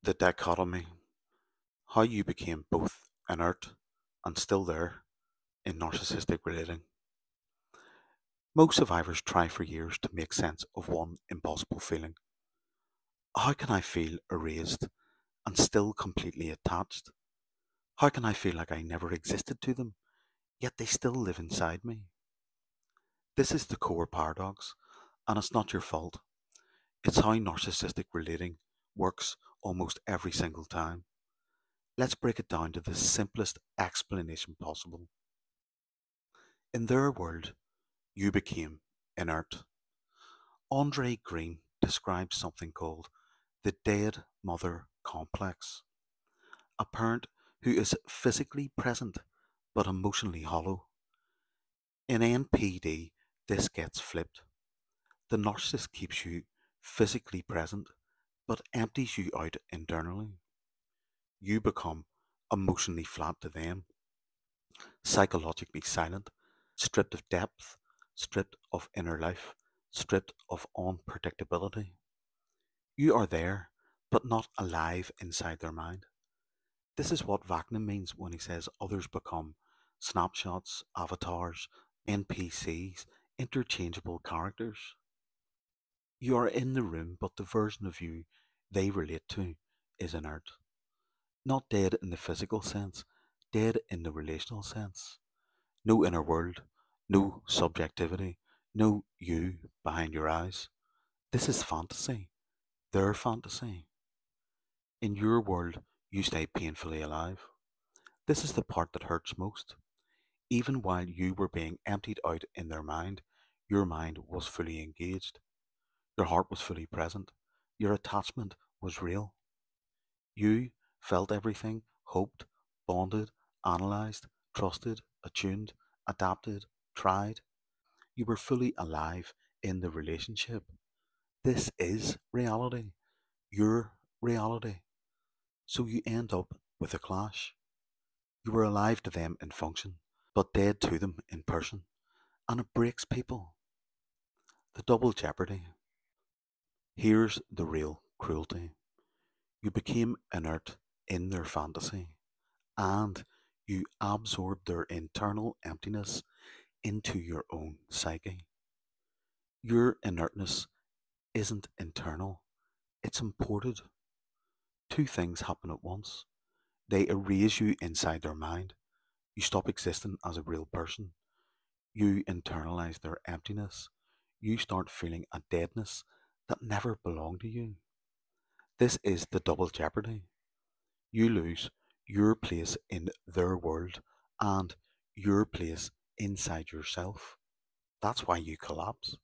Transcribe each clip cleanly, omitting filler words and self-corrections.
The dichotomy, how you became both inert and still there in narcissistic relating. Most survivors try for years to make sense of one impossible feeling. How can I feel erased and still completely attached? How can I feel like I never existed to them, yet they still live inside me? This is the core paradox, and it's not your fault. It's how narcissistic relating works almost every single time. Let's break it down to the simplest explanation possible. In their world, you became inert. Andre Green describes something called the dead mother complex, a parent who is physically present but emotionally hollow. In NPD, this gets flipped. The narcissist keeps you physically present but empties you out internally. You become emotionally flat to them, psychologically silent, stripped of depth, stripped of inner life, stripped of unpredictability. You are there, but not alive inside their mind. This is what Wagner means when he says others become snapshots, avatars, NPCs, interchangeable characters. You are in the room, but the version of you they relate to is inert. Not dead in the physical sense, dead in the relational sense. No inner world, no subjectivity, no you behind your eyes. This is fantasy, their fantasy. In your world, you stay painfully alive. This is the part that hurts most. Even while you were being emptied out in their mind, your mind was fully engaged. Your heart was fully present. Your attachment was real. You felt everything, hoped, bonded, analysed, trusted, attuned, adapted, tried. You were fully alive in the relationship. This is reality, your reality. So you end up with a clash. You were alive to them in function, but dead to them in person. And it breaks people. The double jeopardy. Here's the real cruelty. You became inert in their fantasy, and you absorbed their internal emptiness into your own psyche. Your inertness isn't internal, it's imported. Two things happen at once. They erase you inside their mind. You stop existing as a real person. You internalize their emptiness. You start feeling a deadness that never belonged to you. This is the double jeopardy. You lose your place in their world and your place inside yourself. That's why you collapse.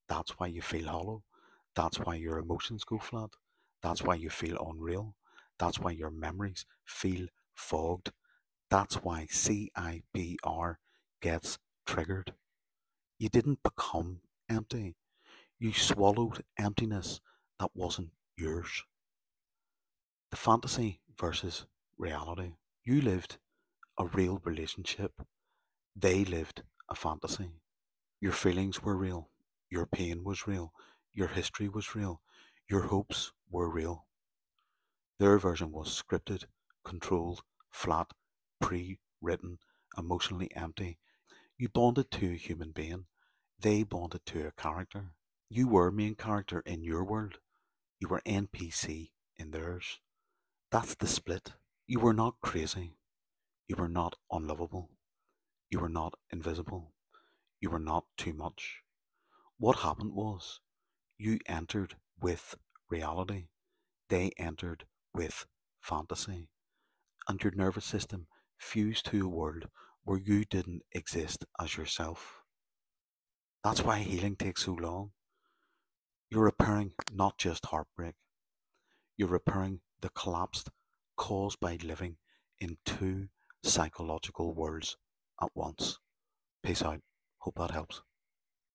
That's why you feel hollow. That's why your emotions go flat. That's why you feel unreal. That's why your memories feel fogged. That's why CIPR gets triggered. You didn't become empty. You swallowed emptiness that wasn't yours. The fantasy versus reality. You lived a real relationship. They lived a fantasy. Your feelings were real. Your pain was real. Your history was real. Your hopes were real. Their version was scripted, controlled, flat, pre-written, emotionally empty. You bonded to a human being. They bonded to a character. You were main character in your world. You were NPC in theirs. That's the split. You were not crazy. You were not unlovable. You were not invisible. You were not too much. What happened was you entered with reality. They entered with fantasy. And your nervous system fused to a world where you didn't exist as yourself. That's why healing takes so long. You're repairing not just heartbreak, you're repairing the collapse caused by living in two psychological worlds at once. Peace out. Hope that helps.